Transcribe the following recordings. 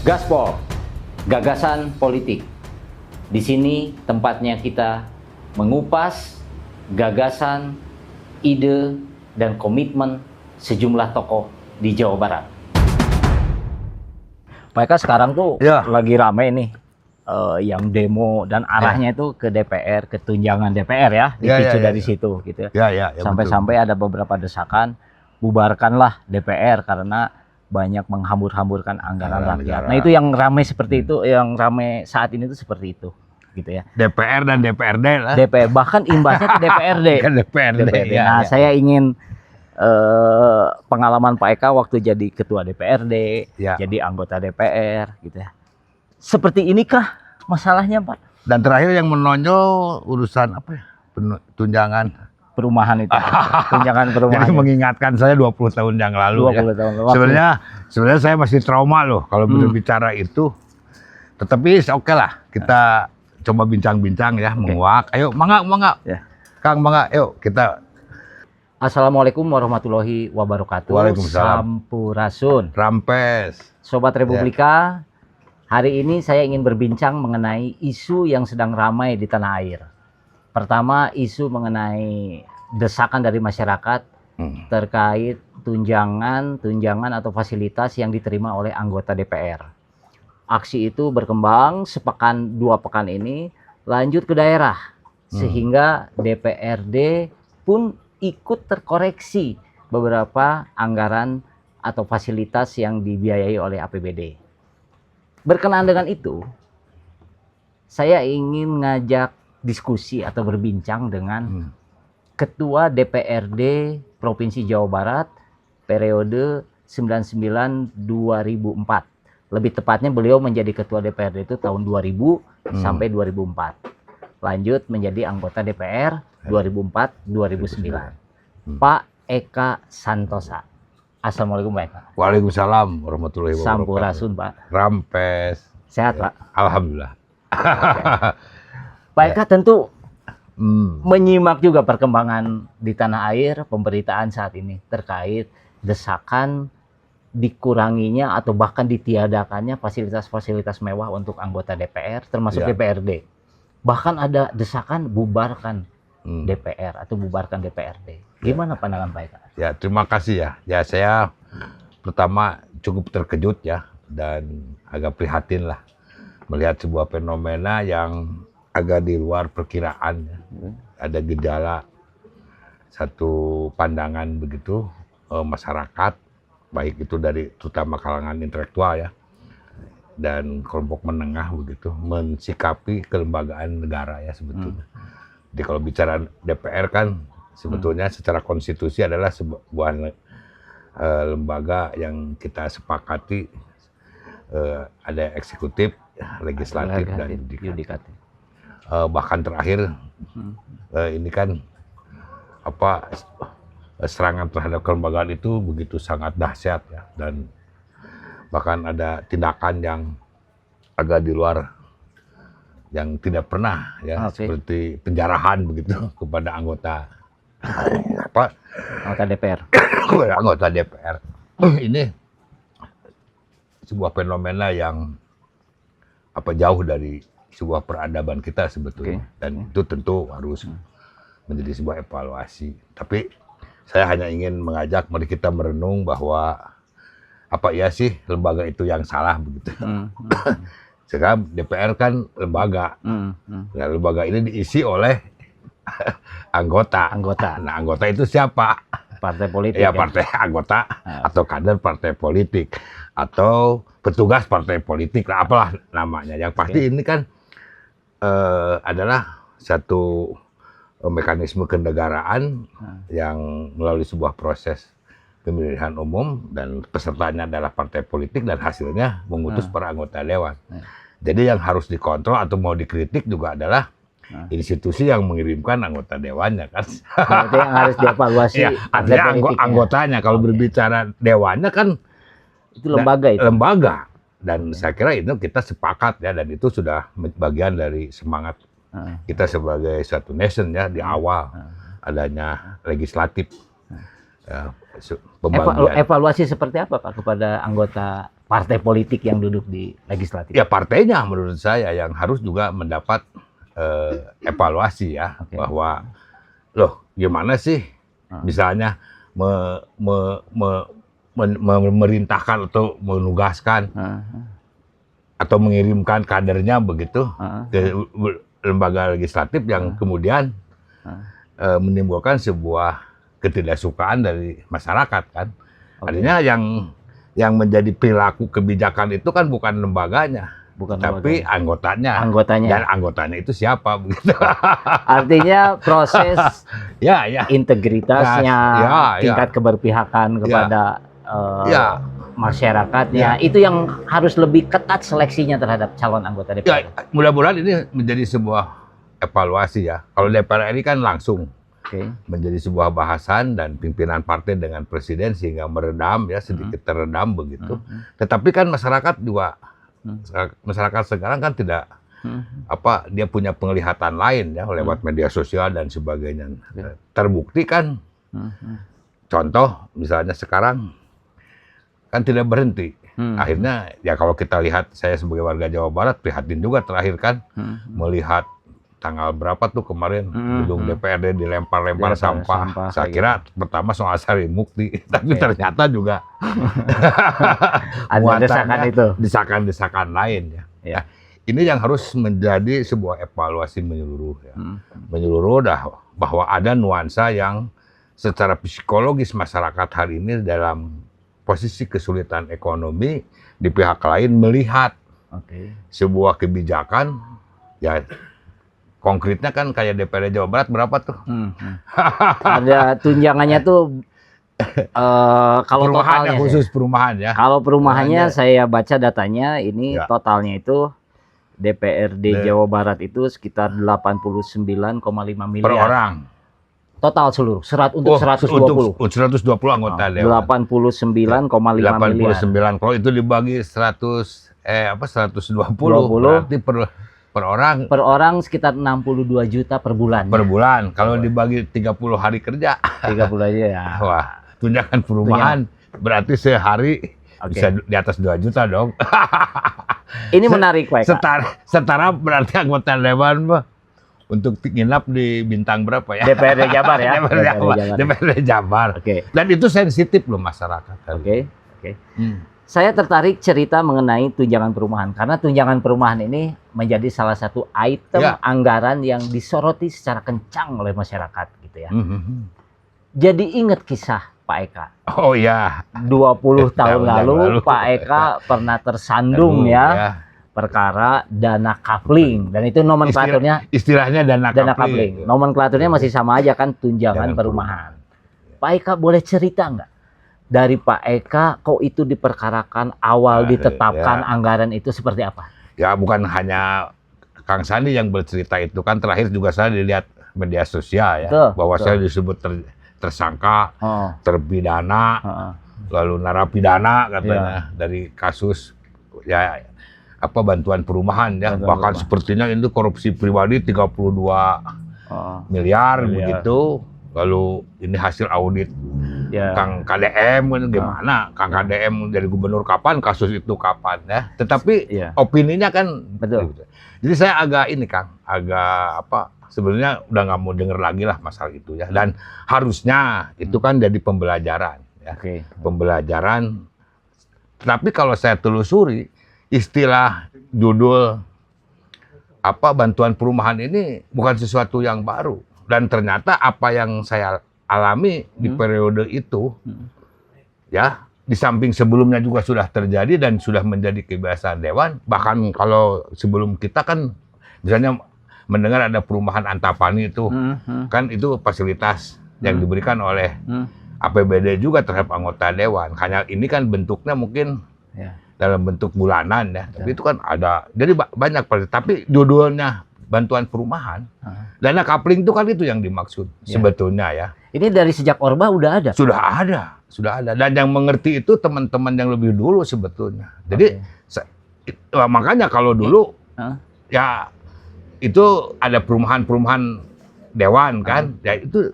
Gaspol, gagasan politik. Di sini tempatnya kita mengupas gagasan, ide, dan komitmen sejumlah tokoh di Jawa Barat. Pak Eka, sekarang tuh lagi rame nih yang demo dan arahnya itu ke DPR, ke tunjangan DPR ya, dipicu dari situ gitu. Sampai-sampai ada beberapa desakan, bubarkanlah DPR karena banyak menghambur-hamburkan anggaran rakyat. Nah itu yang ramai seperti itu, yang ramai saat ini tuh seperti itu, gitu ya. DPR dan DPRD lah. DPR bahkan imbasnya ke DPRD. Kan DPRD. Nah saya ingin pengalaman Pak Eka waktu jadi ketua DPRD, jadi anggota DPR, gitu ya. Seperti inikah masalahnya, Pak? Dan terakhir yang menonjol urusan apa ya? Tunjangan. Perumahan itu, tunjangan perumahan. Jadi mengingatkan saya 20 tahun yang lalu 20 tahun lalu. Sebenarnya saya masih trauma loh kalau berbicara itu. Tetapi oke lah, kita coba bincang-bincang ya, menguak. Ayo, mangga. Ya. Kang, mangga, yuk kita. Assalamualaikum warahmatullahi wabarakatuh. Waalaikumsalam. Sampurasun. Rampes. Sobat Republika, hari ini saya ingin berbincang mengenai isu yang sedang ramai di tanah air. Pertama, isu mengenai desakan dari masyarakat terkait tunjangan atau fasilitas yang diterima oleh anggota DPR. Aksi itu berkembang sepekan, 2 pekan ini, lanjut ke daerah. Sehingga DPRD pun ikut terkoreksi beberapa anggaran atau fasilitas yang dibiayai oleh APBD. Berkenaan dengan itu, saya ingin ngajak diskusi atau berbincang dengan Ketua DPRD Provinsi Jawa Barat periode 99-2004. Lebih tepatnya beliau menjadi Ketua DPRD itu tahun 2000 sampai 2004. Lanjut menjadi anggota DPR 2004-2009. Pak Eka Santosa. Assalamualaikum Pak Eka. Waalaikumsalam warahmatullahi wabarakatuh. Sampurasun Pak. Rampes. Sehat Pak? Alhamdulillah. Pak Eka tentu menyimak juga perkembangan di tanah air, pemberitaan saat ini terkait desakan dikuranginya atau bahkan ditiadakannya fasilitas-fasilitas mewah untuk anggota DPR termasuk DPRD. Bahkan ada desakan bubarkan DPR atau bubarkan DPRD. Gimana pandangan Pak Eka? Ya, terima kasih ya. Ya, saya pertama cukup terkejut ya dan agak prihatin lah melihat sebuah fenomena yang agak di luar perkiraan. Ada gejala satu pandangan begitu masyarakat, baik itu dari terutama kalangan intelektual ya dan kelompok menengah begitu mensikapi kelembagaan negara ya sebetulnya. Jadi kalau bicara DPR kan sebetulnya secara konstitusi adalah sebuah lembaga yang kita sepakati ada eksekutif, legislatif dan yudikatif. Bahkan terakhir ini kan serangan terhadap kelembagaan itu begitu sangat dahsyat ya, dan bahkan ada tindakan yang agak di luar yang tidak pernah ya, seperti penjarahan begitu kepada anggota DPR. Anggota DPR. Ini sebuah fenomena yang jauh dari sebuah peradaban kita sebetulnya, dan itu tentu harus menjadi sebuah evaluasi. Tapi saya hanya ingin mengajak mari kita merenung bahwa apa ya sih lembaga itu yang salah begitu. Sekarang DPR kan lembaga, nah, lembaga ini diisi oleh anggota. Nah, anggota itu siapa? Partai politik. Ya, partai anggota atau kader partai politik atau petugas partai politik, lah apalah namanya. Yang pasti ini kan adalah satu mekanisme kenegaraan yang melalui sebuah proses pemilihan umum dan pesertanya adalah partai politik dan hasilnya mengutus para anggota dewan. Jadi yang harus dikontrol atau mau dikritik juga adalah institusi yang mengirimkan anggota dewannya kan. Berarti yang harus dievaluasi ya, artinya anggotanya. Kalau berbicara dewannya kan itu lembaga itu. Lembaga. Dan saya kira itu kita sepakat ya, dan itu sudah bagian dari semangat kita sebagai satu nation ya di awal adanya legislatif. Ya, Evaluasi seperti apa Pak kepada anggota partai politik yang duduk di legislatif? Ya partainya menurut saya yang harus juga mendapat evaluasi ya, Oke. bahwa loh gimana sih misalnya memerintahkan atau menugaskan atau mengirimkan kadernya begitu ke lembaga legislatif yang kemudian menimbulkan sebuah ketidaksukaan dari masyarakat kan. Artinya yang menjadi perilaku kebijakan itu kan bukan lembaganya, tapi anggotanya. Dan anggotanya itu siapa begitu. Artinya proses ya. integritasnya, tingkat keberpihakan kepada masyarakatnya, itu yang harus lebih ketat seleksinya terhadap calon anggota DPR. Ya, mudah-mudahan ini menjadi sebuah evaluasi ya. Kalau DPR ini kan langsung menjadi sebuah bahasan dan pimpinan partai dengan presiden sehingga meredam ya, sedikit teredam begitu. Tetapi kan masyarakat juga masyarakat sekarang kan tidak dia punya penglihatan lain ya lewat media sosial dan sebagainya. Terbukti kan contoh misalnya sekarang kan tidak berhenti. Akhirnya ya kalau kita lihat, saya sebagai warga Jawa Barat prihatin juga terakhir kan melihat tanggal berapa tuh kemarin gedung DPRD dilempar-lempar sampah. Saya kira pertama soal Sari Mukti, tapi ternyata juga ada desakan-desakan lain ya. Ini yang harus menjadi sebuah evaluasi menyeluruh ya. Menyeluruh bahwa ada nuansa yang secara psikologis masyarakat hari ini dalam posisi kesulitan ekonomi, di pihak lain melihat sebuah kebijakan ya. Konkretnya kan kayak DPRD Jawa Barat berapa tuh? Ada tunjangannya tuh kalau totalnya khusus perumahan ya. Kalau perumahannya saya baca datanya ini totalnya itu DPRD Jawa Barat itu sekitar 89,5 miliar. Per orang. Total seluruh, untuk 120. Untuk 120 anggota dewan. 89,5 miliar. 89. Kalau itu dibagi 120 berarti per orang sekitar 62 juta per bulan. Per bulan. Kalau dibagi 30 hari kerja. 30 aja ya. Wah, tunjangan perumahan berarti sehari bisa di atas 2 juta dong. Ini menarik Pak Eka. Setara berarti anggota dewan untuk nginap di bintang berapa ya? DPRD Jabar ya. DPRD Jabar. Dan itu sensitif loh masyarakat. Saya tertarik cerita mengenai tunjangan perumahan karena tunjangan perumahan ini menjadi salah satu item anggaran yang disoroti secara kencang oleh masyarakat gitu ya. Jadi ingat kisah Pak Eka. Oh ya. 20 tahun lalu Pak Eka pernah tersandung perkara dana coupling dan itu nomenklaturnya istilahnya dana coupling. Nomenklaturnya masih sama aja kan, tunjangan perumahan. Pak Eka boleh cerita nggak? Dari Pak Eka kok itu diperkarakan awal ditetapkan anggaran itu seperti apa? Ya bukan hanya Kang Sandi yang bercerita itu kan, terakhir juga saya dilihat media sosial ya bahwa saya disebut tersangka, terpidana, lalu narapidana katanya dari kasus bantuan perumahan ya. Bahkan sepertinya itu korupsi pribadi 32 miliar begitu. Lalu ini hasil audit Kang KDM gimana? Kang KDM dari gubernur kapan, kasus itu kapan ya? Tetapi opininya kan betul. Jadi saya agak sebenarnya udah nggak mau denger lagi lah masalah itu ya. Dan harusnya itu kan jadi pembelajaran ya. Pembelajaran. Tapi kalau saya telusuri istilah judul bantuan perumahan ini bukan sesuatu yang baru. Dan ternyata apa yang saya alami di periode itu, ya di samping sebelumnya juga sudah terjadi dan sudah menjadi kebiasaan dewan. Bahkan kalau sebelum kita kan, misalnya mendengar ada perumahan Antapani itu, kan itu fasilitas yang diberikan oleh APBD juga terhadap anggota dewan. Hanya ini kan bentuknya mungkin dalam bentuk bulanan ya, tapi itu kan ada. Jadi banyak, tapi judulnya bantuan perumahan, dana coupling itu kan itu yang dimaksud sebetulnya ya. Ini dari sejak Orba udah ada? Sudah ada. Dan yang mengerti itu teman-teman yang lebih dulu sebetulnya. Jadi makanya kalau dulu ya itu ada perumahan-perumahan dewan kan, ya itu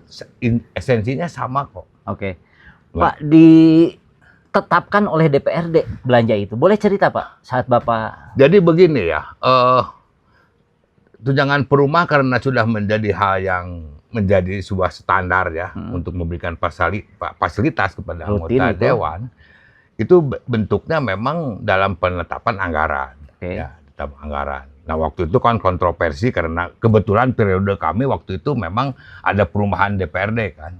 esensinya sama kok. Pak, di ditetapkan oleh DPRD belanja itu. Boleh cerita Pak saat Bapak? Jadi begini ya, tunjangan perumahan karena sudah menjadi hal yang menjadi sebuah standar ya untuk memberikan fasilitas kepada Rutin anggota itu. dewan, itu bentuknya memang dalam penetapan anggaran. Oke. Ya, tetap anggaran. Nah, waktu itu kan kontroversi karena kebetulan periode kami waktu itu memang ada perumahan DPRD kan.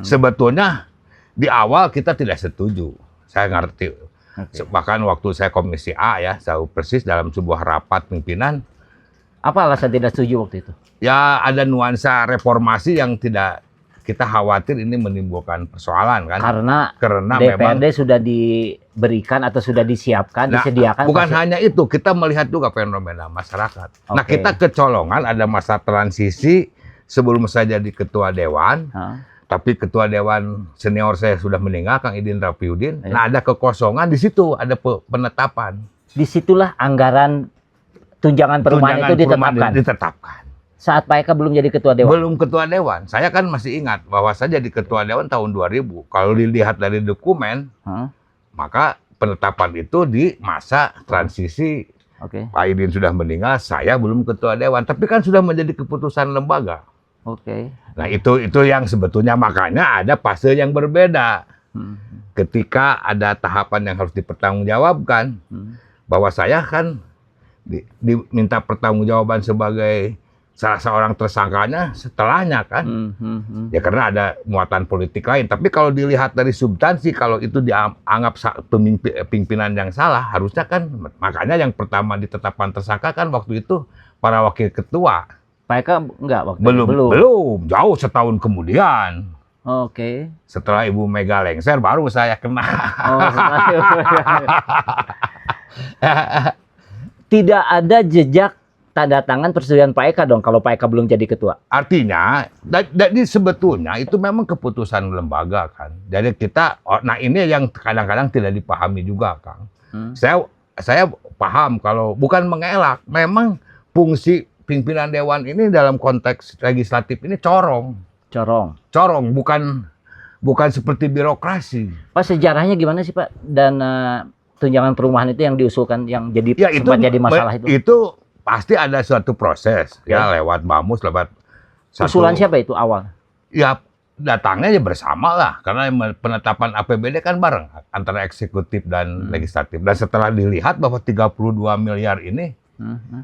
Sebetulnya di awal kita tidak setuju. Saya ngerti. Oke. Bahkan waktu saya Komisi A ya, saya tahu persis dalam sebuah rapat pimpinan, Apa alasan tidak setuju waktu itu? ya ada nuansa reformasi yang tidak kita khawatir ini menimbulkan persoalan kan. Karena memang DPRD sudah diberikan atau sudah disiapkan, disediakan. bukan hanya itu, kita melihat juga fenomena masyarakat. Nah, Oke. kita kecolongan ada masa transisi sebelum saya jadi ketua dewan, tapi ketua dewan senior saya sudah meninggal, Kang Idin Rafiuddin. Ya. Nah, ada kekosongan di situ, ada penetapan. Disitulah anggaran tunjangan perumahan itu ditetapkan. Saat Pak Eka belum jadi ketua dewan. Belum ketua dewan. Saya kan masih ingat bahwa saya jadi ketua dewan tahun 2000. Kalau dilihat dari dokumen, maka penetapan itu di masa transisi. Oke. Pak Idin sudah meninggal, saya belum ketua dewan. Tapi kan sudah menjadi keputusan lembaga. Oke. Nah, itu yang sebetulnya makanya ada fase yang berbeda. Ketika ada tahapan yang harus dipertanggungjawabkan, bahwa saya kan diminta pertanggungjawaban sebagai salah seorang tersangkanya setelahnya kan. Ya karena ada muatan politik lain. Tapi kalau dilihat dari substansi, kalau itu dianggap pimpinan yang salah, harusnya kan, makanya yang pertama ditetapkan tersangka kan waktu itu para wakil ketua. Pak Eka enggak waktu itu? Belum. Jauh setahun kemudian. Oke. Setelah Ibu Mega lengser, baru saya kena. Tidak ada jejak tanda tangan persetujuan Pak Eka dong kalau Pak Eka belum jadi ketua. Artinya, jadi sebetulnya itu memang keputusan lembaga kan. Jadi kita, nah ini yang kadang-kadang tidak dipahami juga, Kang. Saya paham kalau bukan mengelak, memang fungsi pimpinan dewan ini dalam konteks legislatif ini corong, bukan seperti birokrasi. Pak, sejarahnya gimana sih Pak? Dan tunjangan perumahan itu yang diusulkan, yang jadi Ya, sempat jadi masalah itu? Itu pasti ada suatu proses ya lewat Bamus, lewat usulan siapa itu awal? Ya datangnya ya bersama lah, karena penetapan APBD kan bareng antara eksekutif dan legislatif. Dan setelah dilihat bahwa 32 miliar ini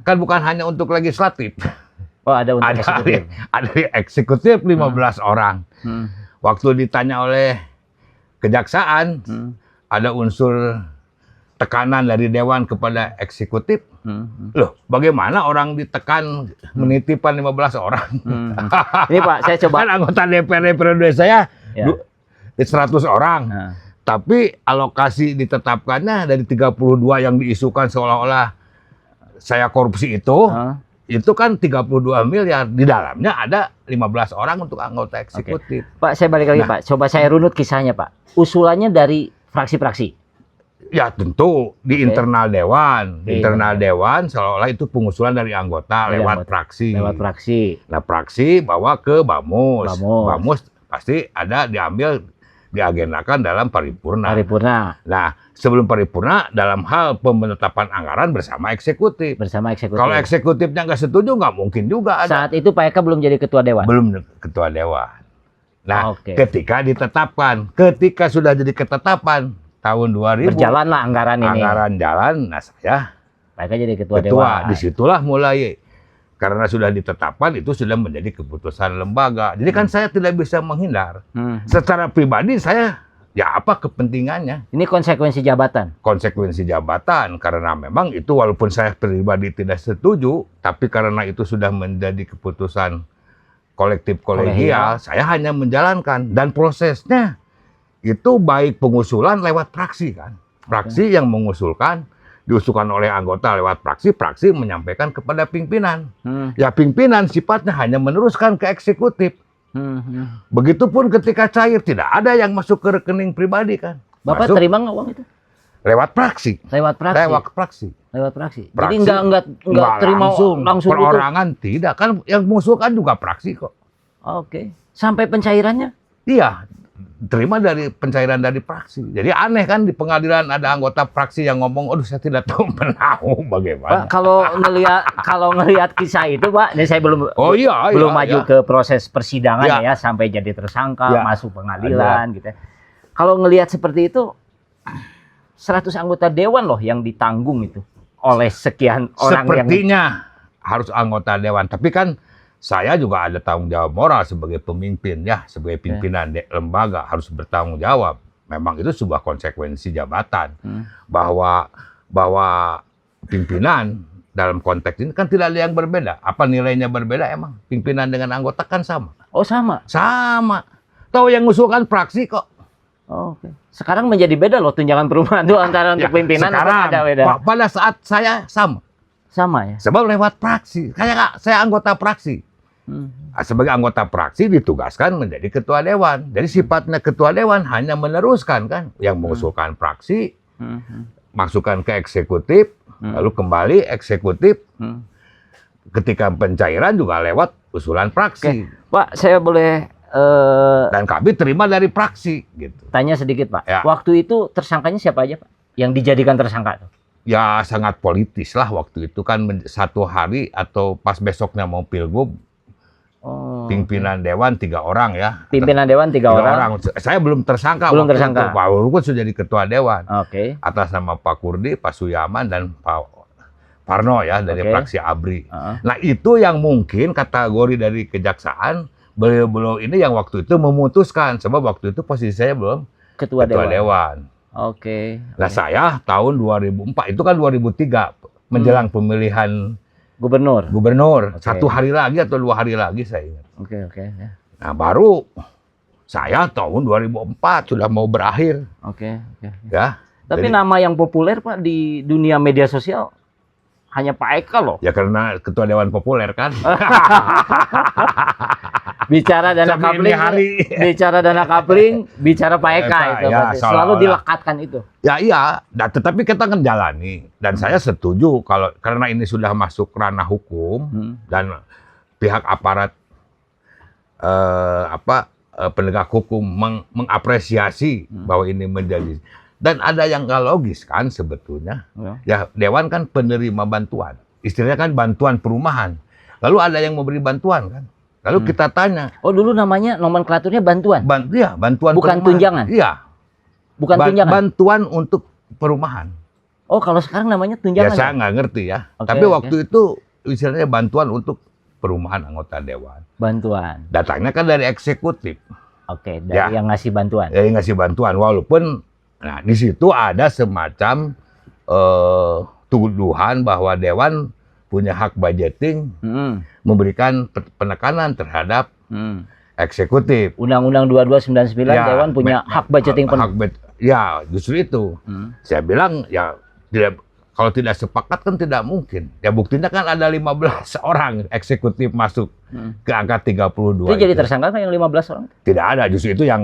kan bukan hanya untuk legislatif. Oh, ada untuk eksekutif. Ada eksekutif 15 orang. Waktu ditanya oleh kejaksaan, ada unsur tekanan dari dewan kepada eksekutif. Loh, bagaimana orang ditekan menitipkan 15 orang? Ini Pak, saya coba. Kan anggota DPRD periode saya 100 orang. Tapi alokasi ditetapkannya dari 32 yang diisukan seolah-olah saya korupsi itu kan 32 miliar. Di dalamnya ada 15 orang untuk anggota eksekutif. Pak, saya balik lagi Pak. Coba saya runut kisahnya Pak. Usulannya dari fraksi-fraksi. Ya tentu di internal dewan, internal dewan seolah-olah itu pengusulan dari anggota lewat fraksi. Nah, fraksi bawa ke Bamus. Bamus pasti ada diagendakan dalam paripurna. Nah, sebelum paripurna dalam hal penetapan anggaran bersama eksekutif. Kalau eksekutifnya nggak setuju, nggak mungkin juga ada. Saat itu Pak Eka belum jadi ketua dewan. Belum ketua dewan. Nah, ketika ditetapkan, ketika sudah jadi ketetapan tahun 2000 berjalanlah anggaran ini. Anggaran jalan, nah saya Pak Eka jadi ketua dewan. Disitulah mulai, karena sudah ditetapkan itu sudah menjadi keputusan lembaga. Jadi kan saya tidak bisa menghindar. Secara pribadi saya, ya apa kepentingannya? Ini konsekuensi jabatan. Konsekuensi jabatan, karena memang itu walaupun saya pribadi tidak setuju, tapi karena itu sudah menjadi keputusan kolektif kolegial, saya hanya menjalankan. Dan prosesnya itu baik pengusulan lewat fraksi kan. Fraksi yang mengusulkan, diusulkan oleh anggota lewat fraksi, fraksi menyampaikan kepada pimpinan. Ya pimpinan sifatnya hanya meneruskan ke eksekutif. Begitupun ketika cair, tidak ada yang masuk ke rekening pribadi kan. Bapak terima nggak uang itu? Lewat fraksi. Lewat fraksi. Jadi nggak terima langsung perorangan itu. Tidak kan, yang mengusulkan juga fraksi kok. Oke. Sampai pencairannya? Iya. terima dari pencairan dari fraksi. Jadi aneh kan di pengadilan ada anggota fraksi yang ngomong, "Aduh, saya tidak tahu menahu bagaimana." Pak, kalau ngelihat kisah itu, Pak, ini saya belum Oh iya, belum iya, maju iya. ke proses persidangan Ya. ya sampai jadi tersangka, Ya. masuk pengadilan gitu. Ya. Kalau ngelihat seperti itu 100 anggota dewan loh yang ditanggung itu oleh sekian orang yang Sepertinya harus anggota dewan, tapi kan saya juga ada tanggung jawab moral sebagai pemimpin ya, sebagai pimpinan lembaga harus bertanggung jawab. Memang itu sebuah konsekuensi jabatan bahwa pimpinan dalam konteks ini kan tidak ada yang berbeda. Apa nilainya berbeda emang? Pimpinan dengan anggota kan sama. Oh sama. Sama. Tahu yang ngusulkan fraksi kok. Oh, oke. Sekarang menjadi beda loh tunjangan perumahan itu antara untuk pimpinan sekarang, apa ada beda? pada saat saya sama. Sama ya. Sebab lewat fraksi. Saya anggota fraksi. Sebagai anggota fraksi ditugaskan menjadi ketua dewan. Jadi sifatnya ketua dewan hanya meneruskan kan, yang mengusulkan fraksi, masukkan ke eksekutif, lalu kembali eksekutif. Ketika pencairan juga lewat usulan fraksi. Pak, saya boleh Dan kami terima dari fraksi gitu. tanya sedikit, Pak. Ya. Waktu itu tersangkanya siapa aja, Pak? Yang dijadikan tersangka? Ya sangat politis lah waktu itu kan, satu hari atau pas besoknya mau pilgub. Oh. Pimpinan dewan 3 orang ya. Pimpinan dewan 3 orang. Saya belum tersangka. Belum waktu tersangka. itu. Pak Luhut sudah jadi ketua dewan. Oke. Atas nama Pak Kurdi, Pak Suyaman, dan Pak Parno ya dari Oke. fraksi ABRI. Nah itu yang mungkin kategori dari kejaksaan, beliau-beliau ini yang waktu itu memutuskan. Sebab waktu itu posisi saya belum Ketua ketua dewan. Oke. Nah saya tahun 2004, itu kan 2003 menjelang pemilihan Gubernur. gubernur. Oke. 1 hari lagi atau 2 hari lagi saya ingat. Oke. Ya. Nah baru saya tahun 2004 sudah mau berakhir Oke. ya. Tapi Jadi, nama yang populer, Pak, di dunia media sosial hanya Pak Eka loh. ya karena ketua dewan populer kan. Bicara dana Sampai kapling, ini hari. bicara dana kapling, bicara Pak Eka Eka, itu. ya, pasti. Selalu seolah-olah. dilekatkan itu. Ya iya, nah, tetapi kita kan jalani dan saya setuju kalau karena ini sudah masuk ranah hukum dan pihak aparat penegak hukum mengapresiasi bahwa ini menjadi, dan ada yang nggak logis kan sebetulnya. Ya dewan kan penerima bantuan, istilahnya kan bantuan perumahan. Lalu ada yang memberi bantuan kan. Lalu kita tanya, Oh, dulu namanya nomenklaturnya bantuan. bantuan Bukan perumahan. tunjangan? Iya, Bukan tunjangan. bantuan untuk perumahan. Oh, kalau sekarang namanya Ya tunjangan. saya nggak ngerti ya. Oke, Tapi oke. waktu itu istilahnya bantuan untuk perumahan anggota dewan. Bantuan. Datangnya kan dari eksekutif. Oke, dari Ya. yang ngasih bantuan. Yang ngasih bantuan. Walaupun nah di situ ada semacam tuduhan bahwa dewan punya hak budgeting, memberikan penekanan terhadap eksekutif. Undang-Undang 2299 Dewan punya hak budgeting penuh. Ya, justru itu. Saya bilang ya tidak, kalau tidak sepakat kan tidak mungkin. Ya buktinya kan ada 15 orang eksekutif masuk ke angka 32. Itu jadi tersangka kan yang 15 orang? Tidak ada, justru itu yang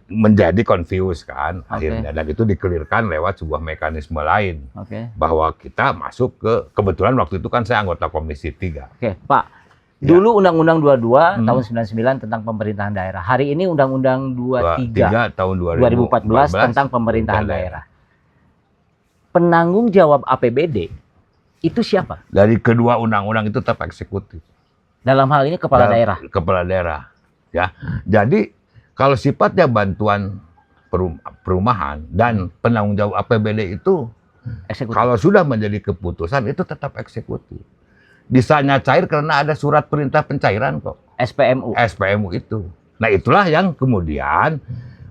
menjadi confuse kan akhirnya. Oke. Dan itu dikelirkan lewat sebuah mekanisme lain. Oke. Bahwa kita masuk ke, kebetulan waktu itu kan saya anggota Komisi 3. Oke, Pak. Ya. Dulu Undang-Undang 22 tahun 99 tentang pemerintahan daerah. Hari ini Undang-Undang 23 tahun 2014 tentang pemerintahan daerah. Penanggung jawab APBD itu siapa? Dari kedua undang-undang itu tetap eksekutif. Dalam hal ini kepala Dalam- daerah. Kepala daerah. Ya. Jadi kalau sifatnya bantuan perumahan dan penanggung jawab APBD itu Eksekutif. kalau sudah menjadi keputusan itu tetap eksekutif. Bisanya cair karena ada surat perintah pencairan kok. SPMU. SPMU itu. Nah itulah yang kemudian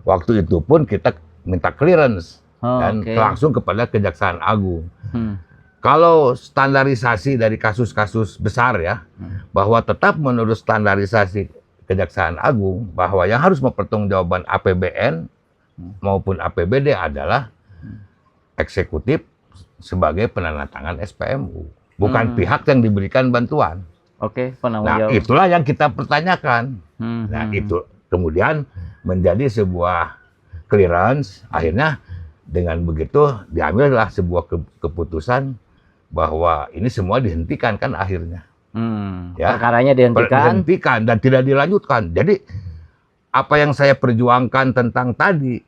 waktu itu pun kita minta clearance Oh, dan oke. langsung kepada Kejaksaan Agung. Hmm. Kalau standarisasi dari kasus-kasus besar ya, bahwa tetap menurut standarisasi Kejaksaan Agung bahwa yang harus mempertanggungjawabkan APBN maupun APBD adalah eksekutif sebagai penandatangan SPMU, bukan pihak yang diberikan bantuan. Oke, penanggung Nah, jawab. itulah yang kita pertanyakan. Hmm, Nah, itu kemudian menjadi sebuah clearance. Akhirnya dengan begitu diambillah sebuah keputusan bahwa ini semua dihentikan kan akhirnya. Ya. Perkaranya dihentikan. Dihentikan dan tidak dilanjutkan. Jadi apa yang saya perjuangkan tentang tadi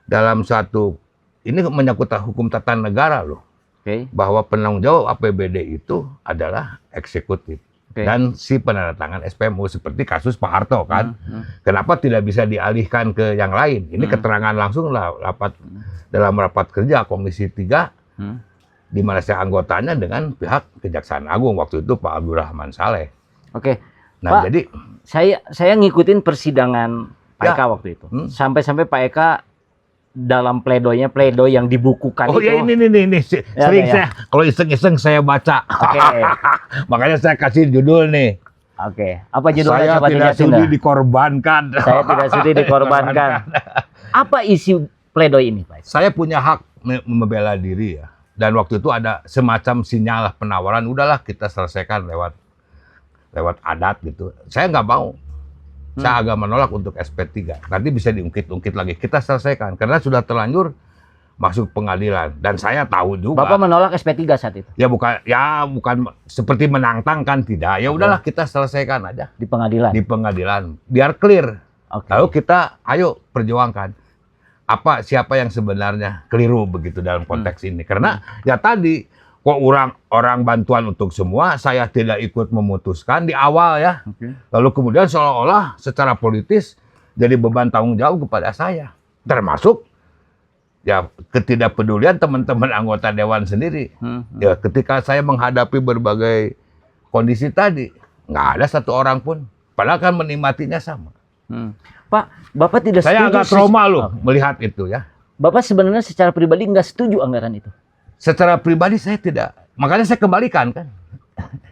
dalam satu ini menyangkut hukum tata negara loh, Oke. bahwa penanggung jawab APBD itu adalah eksekutif. Oke. Dan si penandatangan SPMU seperti kasus Pak Harto kan. Kenapa tidak bisa dialihkan ke yang lain? Ini keterangan langsung lah dalam rapat kerja Komisi 3 di mana saya anggotanya dengan pihak Kejaksaan Agung waktu itu Pak Abdurrahman Saleh. Oke. Nah, Pak, jadi saya ngikutin persidangan Pak Ya. Eka waktu itu. Sampai-sampai Pak Eka dalam pledoi yang dibukukan oh itu. ya ini Ya, sering ya. saya kalau iseng-iseng saya baca. Oke. Makanya saya kasih judul nih. Oke. Apa judulnya? Saya Coba tidak dijelasin sudi dah. dikorbankan. Saya tidak sudi dikorbankan. Apa isi pledoi ini, Pak? Saya punya hak membela diri ya. Dan waktu itu ada semacam sinyal penawaran, udahlah kita selesaikan lewat adat gitu. Saya nggak mau. Saya agak menolak untuk SP3. Nanti bisa diungkit-ungkit lagi. Kita selesaikan karena sudah terlanjur masuk pengadilan. Dan saya tahu juga. Bapak menolak SP3 saat itu Ya bukan seperti menantang kan, tidak. Ya udahlah kita selesaikan aja di pengadilan. di pengadilan biar clear. Oke. Lalu kita ayo perjuangkan siapa yang sebenarnya keliru begitu dalam konteks ini. Karena ya tadi kok orang bantuan untuk semua, saya tidak ikut memutuskan di awal ya. Oke. Lalu kemudian seolah-olah secara politis jadi beban tanggung jawab kepada saya. Termasuk ya ketidakpedulian teman-teman anggota dewan sendiri. Ya ketika saya menghadapi berbagai kondisi tadi, nggak ada satu orang pun. Padahal kan menikmatinya sama. Pak, Bapak tidak Saya setuju. agak trauma loh melihat itu ya. Bapak sebenarnya secara pribadi nggak setuju anggaran itu. Secara pribadi saya tidak. Makanya saya kembalikan kan.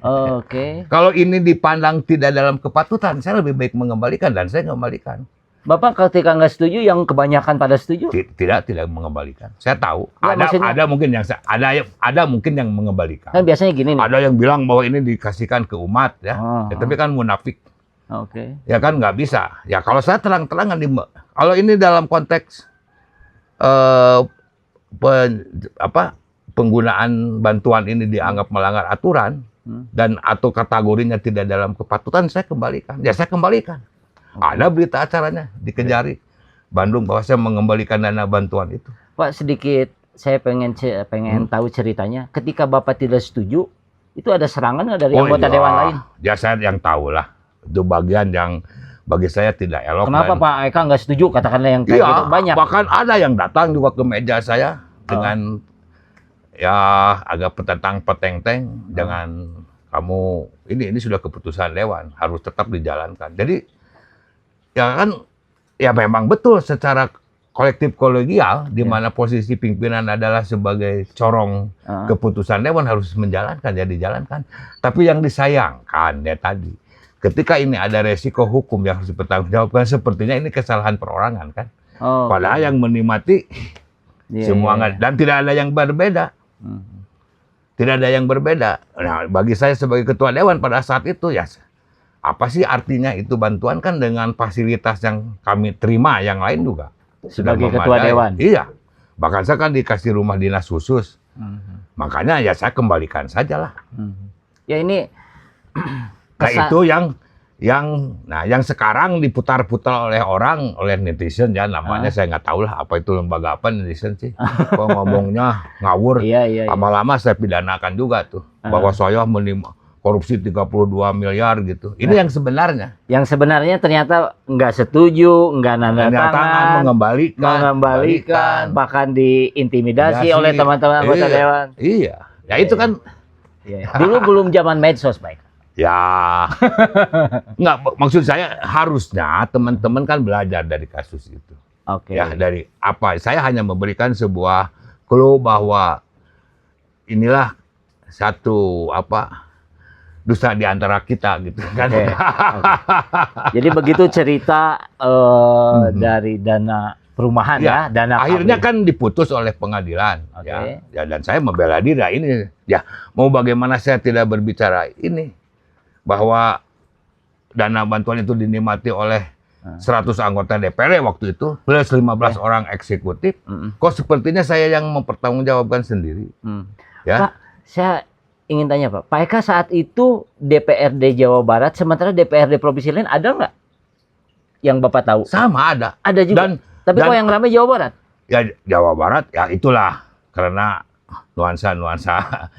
Oke. Kalau ini dipandang tidak dalam kepatutan, saya lebih baik mengembalikan dan saya kembalikan. Bapak ketika nggak setuju, yang kebanyakan pada setuju? Tidak mengembalikan. Saya tahu. Ya, maksudnya- Ada mungkin yang ada mungkin yang mengembalikan. Kan biasanya gini nih. Ada yang bilang bahwa ini dikasihkan ke umat ya. Ya, tapi kan munafik. Oke. Ya kan nggak bisa. Ya kalau saya terang-terangan kalau ini dalam konteks penggunaan bantuan ini dianggap melanggar aturan dan atau kategorinya tidak dalam kepatutan, saya kembalikan. Ya saya kembalikan. Ada berita acaranya di Kejari Bandung bahwa saya mengembalikan dana bantuan itu. Pak, sedikit saya pengen tahu ceritanya. Ketika Bapak tidak setuju, itu ada serangan nggak dari anggota iya. dewan lain? Ya saya yang tahu lah. Itu bagian yang bagi saya tidak elok. Kenapa Pak Eka nggak setuju? Katakanlah yang kayak Iya, gitu banyak. bahkan ada yang datang juga ke meja saya dengan ya agak petentang-petenteng dengan kamu ini sudah keputusan dewan harus tetap dijalankan. Jadi ya kan ya memang betul secara kolektif kolegial di mana posisi pimpinan adalah sebagai corong keputusan dewan harus menjalankan ya dijalankan. Tapi yang disayangkan ya tadi ketika ini ada resiko hukum yang harus dipertanggungjawabkan, sepertinya ini kesalahan perorangan kan. Padahal yang menikmati semua dan tidak ada yang berbeda. Tidak ada yang berbeda. Nah, bagi saya sebagai ketua dewan pada saat itu ya apa sih artinya itu bantuan kan dengan fasilitas yang kami terima yang lain juga sebagai ketua dewan. Iya. Bahkan saya kan dikasih rumah dinas khusus. Makanya ya saya kembalikan sajalah. Ya ini Nah itu yang sekarang diputar-putar oleh netizen ya namanya saya nggak tahu lah apa itu lembaga apa netizen sih. Kok ngomongnya ngawur. Iya. Lama-lama saya pidanakan juga tuh bahwa saya korupsi 32 miliar gitu. Ini yang sebenarnya. Yang sebenarnya ternyata nggak setuju, nggak nanda tangan, mengembalikan, bahkan diintimidasi oleh teman-teman anggota dewan. Iya. Ya itu kan. Dulu belum zaman medsos, Pak. Ya, nggak, maksud saya harusnya teman-teman kan belajar dari kasus itu. Oke. Ya, dari apa? Saya hanya memberikan sebuah clue bahwa inilah satu dusta di antara kita gitu kan. Oke. Jadi begitu cerita dari dana perumahan ya, dana akhirnya KAB. kan diputus oleh pengadilan. Ya, dan saya membela diri ini. Ya, mau bagaimana saya tidak berbicara ini. Bahwa dana bantuan itu dinikmati oleh 100 anggota DPR waktu itu, plus 15 orang eksekutif. Kok sepertinya saya yang mempertanggungjawabkan sendiri. Ya. Pak, saya ingin tanya Pak, Pak Eka saat itu DPRD Jawa Barat, sementara DPRD Provinsi lain ada nggak? yang Bapak tahu? Sama ada. Ada juga. Tapi kok yang ramai Jawa Barat? Ya Jawa Barat ya itulah karena nuansa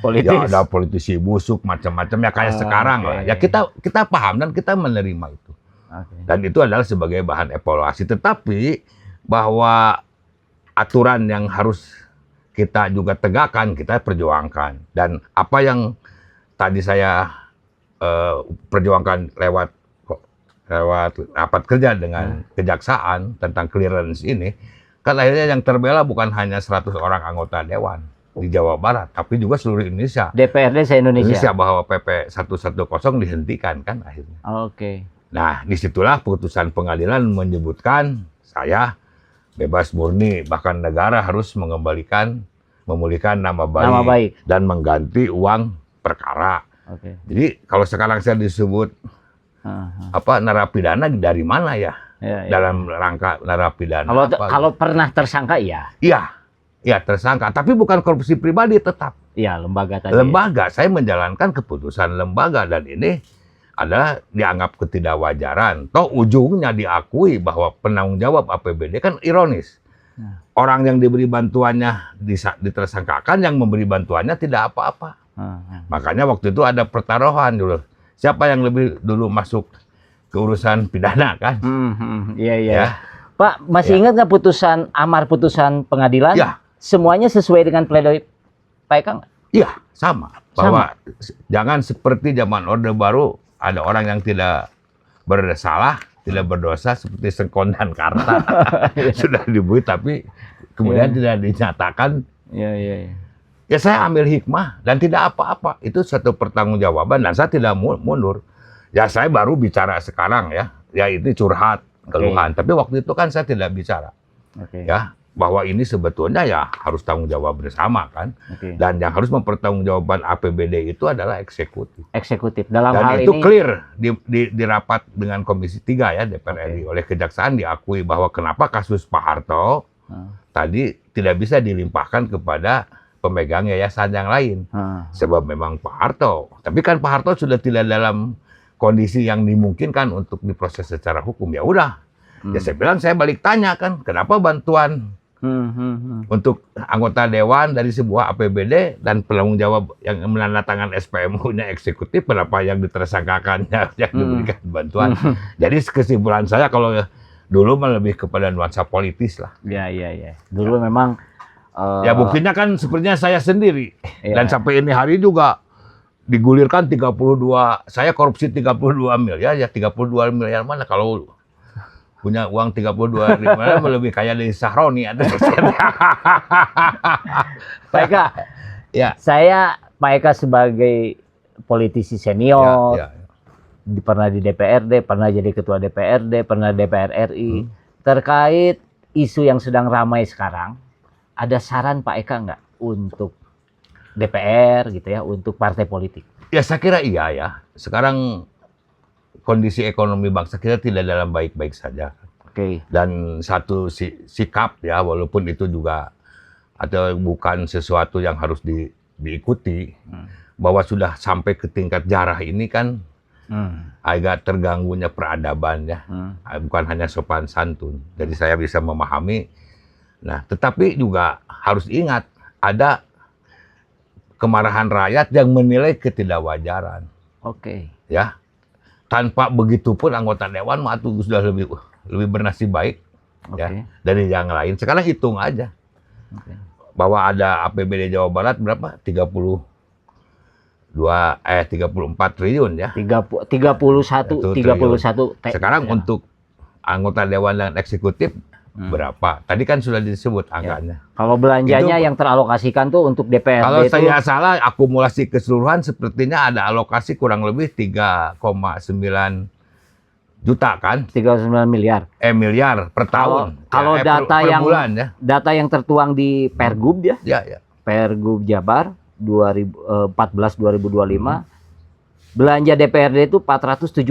Politis. ya ada politisi busuk macam-macam ya kayak sekarang lah. Ya kita paham dan kita menerima itu. Dan itu adalah sebagai bahan evaluasi. Tetapi bahwa aturan yang harus kita juga tegakkan, kita perjuangkan. Dan apa yang tadi saya perjuangkan lewat rapat kerja dengan kejaksaan tentang clearance ini, kan akhirnya yang terbela bukan hanya 100 orang anggota dewan di Jawa Barat, tapi juga seluruh Indonesia. DPRD se-Indonesia. Bahwa PP 110 dihentikan kan akhirnya. Oke. Nah, disitulah putusan pengadilan menyebutkan saya bebas murni, bahkan negara harus memulihkan nama baik, dan mengganti uang perkara. Oke. Jadi kalau sekarang saya disebut narapidana dari mana ya? Dalam rangka narapidana. Kalau pernah tersangka ya? Iya, tersangka. Tapi bukan korupsi pribadi tetap. Iya, lembaga tadi. Lembaga, saya menjalankan keputusan lembaga dan ini adalah dianggap ketidakwajaran. Toh ujungnya diakui bahwa penanggung jawab APBD kan ironis. Orang yang diberi bantuannya ditersangkakan, yang memberi bantuannya tidak apa-apa. Makanya waktu itu ada pertaruhan dulu. Siapa yang lebih dulu masuk ke urusan pidana kan? Iya. Ya. Pak, masih ingat nggak amar putusan pengadilan? Ya. Semuanya sesuai dengan pledoi Pak Eka nggak? Iya, sama. Bahwa jangan seperti zaman Orde Baru, ada orang yang tidak bersalah, tidak berdosa seperti Sengkon dan Karta. Sudah dibuat tapi kemudian tidak dinyatakan. Iya. Ya saya ambil hikmah dan tidak apa-apa. Itu satu pertanggungjawaban dan saya tidak mundur. Ya saya baru bicara sekarang ya. Ya ini curhat, keluhan. Tapi waktu itu kan saya tidak bicara. Ya, bahwa ini sebetulnya ya harus tanggung jawab bersama kan. Dan yang harus mempertanggungjawabkan APBD itu adalah eksekutif. Dalam dan hal itu ini clear di rapat dengan Komisi 3 ya DPR RI oleh Kejaksaan diakui bahwa kenapa kasus Pak Harto tadi tidak bisa dilimpahkan kepada pemegang yayasan yang lain. Sebab memang Pak Harto. Tapi kan Pak Harto sudah tidak dalam kondisi yang dimungkinkan untuk diproses secara hukum. Ya udah. Ya saya bilang saya balik tanya kan, kenapa bantuan untuk anggota dewan dari sebuah APBD dan penanggung jawab yang menandatangan SPMU-nya eksekutif, kenapa yang ditersangkakannya yang diberikan bantuan? Jadi kesimpulan saya kalau dulu lebih kepada nuansa politis lah. Iya. Dulu memang ya buktinya kan sepertinya saya sendiri. Dan sampai ini hari juga digulirkan 32, saya korupsi 32 miliar, ya 32 miliar mana kalau punya uang 32 miliar lebih kaya dari Sahroni atau Pak Eka, Pak Eka sebagai politisi senior, pernah di DPRD, pernah jadi ketua DPRD, pernah DPR RI, terkait isu yang sedang ramai sekarang, ada saran Pak Eka nggak untuk DPR gitu ya, untuk partai politik? Ya saya kira iya ya. Sekarang kondisi ekonomi bangsa kita tidak dalam baik-baik saja. Dan satu sikap ya, walaupun itu juga atau bukan sesuatu yang harus diikuti, bahwa sudah sampai ke tingkat jarah ini kan agak terganggunya peradaban ya, bukan hanya sopan santun. Jadi saya bisa memahami. Nah, tetapi juga harus ingat ada kemarahan rakyat yang menilai ketidakwajaran. Ya. Tanpa begitu pun anggota dewan sudah lebih bernasib baik ya dari yang lain. Sekarang hitung aja. Bahwa ada APBD Jawa Barat berapa? 34 triliun ya. 31. Sekarang untuk anggota dewan dan eksekutif berapa? Tadi kan sudah disebut angkanya. Kalau belanjanya yang teralokasikan tuh untuk DPRD kalau saya salah, akumulasi keseluruhan sepertinya ada alokasi kurang lebih 3,9 juta kan? 39 miliar. Miliar per tahun. Kalau per bulan ya. Data yang tertuang di Pergub ya. Pergub Jabar 2014-2025. Belanja DPRD itu 475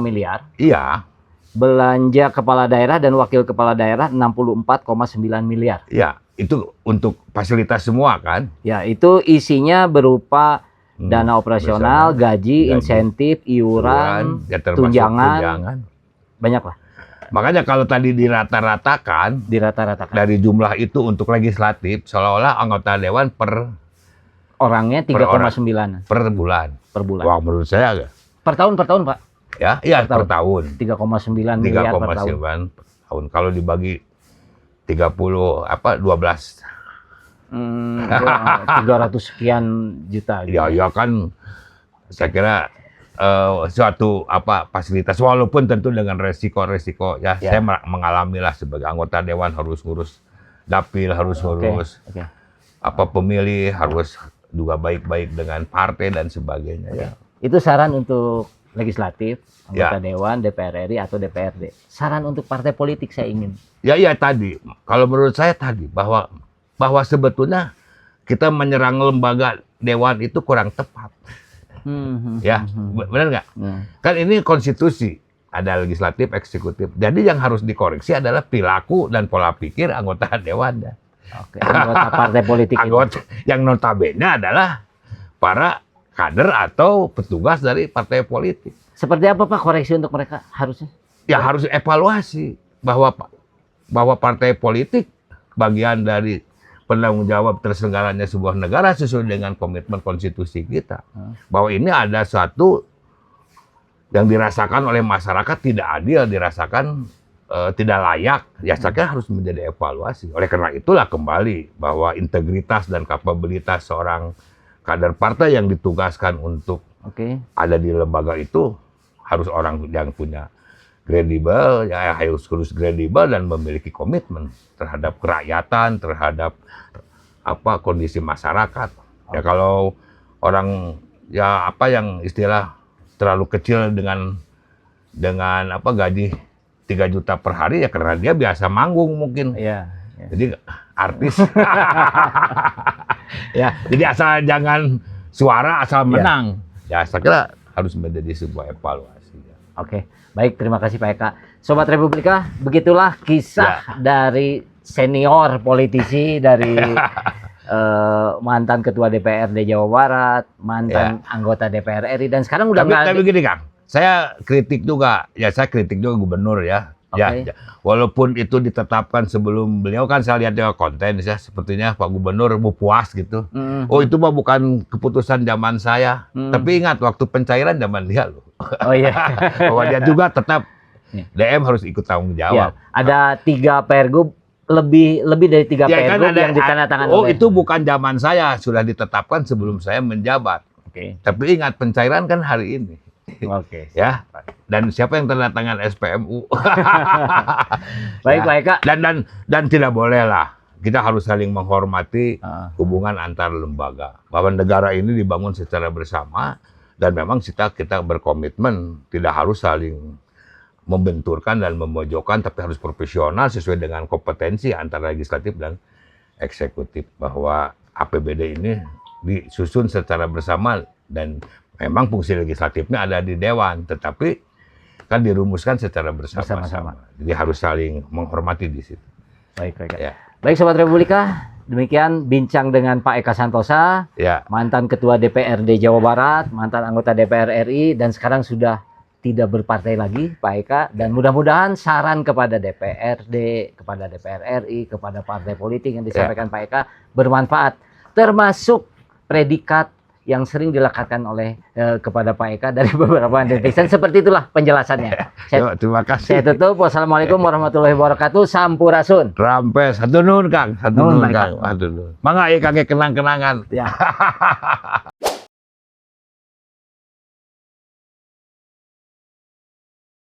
miliar. Iya. Belanja kepala daerah dan wakil kepala daerah 64,9 miliar. Ya, itu untuk fasilitas semua kan? Ya, itu isinya berupa dana operasional, gaji, insentif, iuran, ya, tunjangan. banyak lah. Makanya kalau tadi dirata-ratakan Dirata-ratakan. dari jumlah itu untuk legislatif, seolah-olah anggota dewan per Orangnya Per orang. 3,9 bulan. per bulan. Wah, menurut saya agak. Per tahun Pak. Ya, iya Per per tahun. 3,9 miliar per tahun. 3,9 per tahun. Kalau dibagi 30 12. 300 sekian juta. Gitu. Ya kan saya kira suatu fasilitas, walaupun tentu dengan resiko-resiko ya. Ya. Saya mengalami lah sebagai anggota dewan, harus ngurus dapil, harus ngurus Oke. pemilih, harus juga baik-baik dengan partai dan sebagainya ya. Itu saran untuk legislatif, Ya. anggota dewan, DPR RI atau DPRD. Saran untuk partai politik saya ingin. Ya tadi, kalau menurut saya tadi bahwa sebetulnya kita menyerang lembaga dewan itu kurang tepat. Ya, benar nggak? Kan ini konstitusi, ada legislatif, eksekutif. Jadi yang harus dikoreksi adalah perilaku dan pola pikir anggota dewan. Oke, anggota partai politik. Anggota yang notabene adalah para kader atau petugas dari partai politik. Seperti apa Pak koreksi untuk mereka harusnya? Ya harus evaluasi bahwa partai politik bagian dari penanggung jawab terselenggaranya sebuah negara sesuai dengan komitmen konstitusi kita. Bahwa ini ada satu yang dirasakan oleh masyarakat tidak adil, dirasakan tidak layak. Ya saya kira harus menjadi evaluasi. Oleh karena itulah kembali bahwa integritas dan kapabilitas seorang kader partai yang ditugaskan untuk ada di lembaga itu harus orang yang punya kredibel, ya harus kredibel dan memiliki komitmen terhadap kerakyatan, terhadap kondisi masyarakat. Ya kalau orang yang istilah terlalu kecil dengan gaji 3 juta per hari ya karena dia biasa manggung mungkin. Iya. Jadi artis. Ya, jadi asal jangan suara, asal menang. Ya, saya kira harus menjadi sebuah evaluasi. Oke, baik, terima kasih Pak Eka. Sobat Republika, begitulah kisah dari senior politisi dari mantan Ketua DPRD Jawa Barat, mantan anggota DPR RI, dan sekarang udah tapi gini Kang, saya kritik juga gubernur ya. Ya, walaupun itu ditetapkan sebelum beliau, kan saya lihat juga konten ya, sepertinya Pak Gubernur puas gitu. Oh itu mah bukan keputusan zaman saya, tapi ingat waktu pencairan zaman dia loh. Oh iya. Bahwa dia juga tetap DM harus ikut tanggung jawab. Ya, ada 3 pergub, lebih dari 3 pergub yang ditandatangani. Oh itu bukan zaman saya, sudah ditetapkan sebelum saya menjabat. Tapi ingat pencairan kan hari ini. Ya, dan siapa yang tanda tangan SPMU? Baik Pak Eka. Dan tidak boleh lah, kita harus saling menghormati hubungan antar lembaga. Bahwa negara ini dibangun secara bersama dan memang kita berkomitmen tidak harus saling membenturkan dan memojokkan, tapi harus profesional sesuai dengan kompetensi antara legislatif dan eksekutif. Bahwa APBD ini disusun secara bersama dan memang fungsi legislatifnya ada di dewan, tetapi kan dirumuskan secara bersama-sama. Jadi harus saling menghormati di situ. Baik. Baik Sobat Republika, demikian bincang dengan Pak Eka Santosa, mantan Ketua DPRD Jawa Barat, mantan anggota DPR RI, dan sekarang sudah tidak berpartai lagi Pak Eka. Dan mudah-mudahan saran kepada DPRD, kepada DPR RI, kepada partai politik yang disampaikan Pak Eka bermanfaat, termasuk predikat yang sering dilekatkan oleh kepada Pak Eka dari beberapa netizen. Seperti itulah penjelasannya. Terima kasih. Saya tutup. Wassalamualaikum warahmatullahi wabarakatuh. Sampurasun. Rampes. Hatur nuhun Kang. Hatur nuhun Kang. Mangga ieu kangge kenang-kenangan. Ya.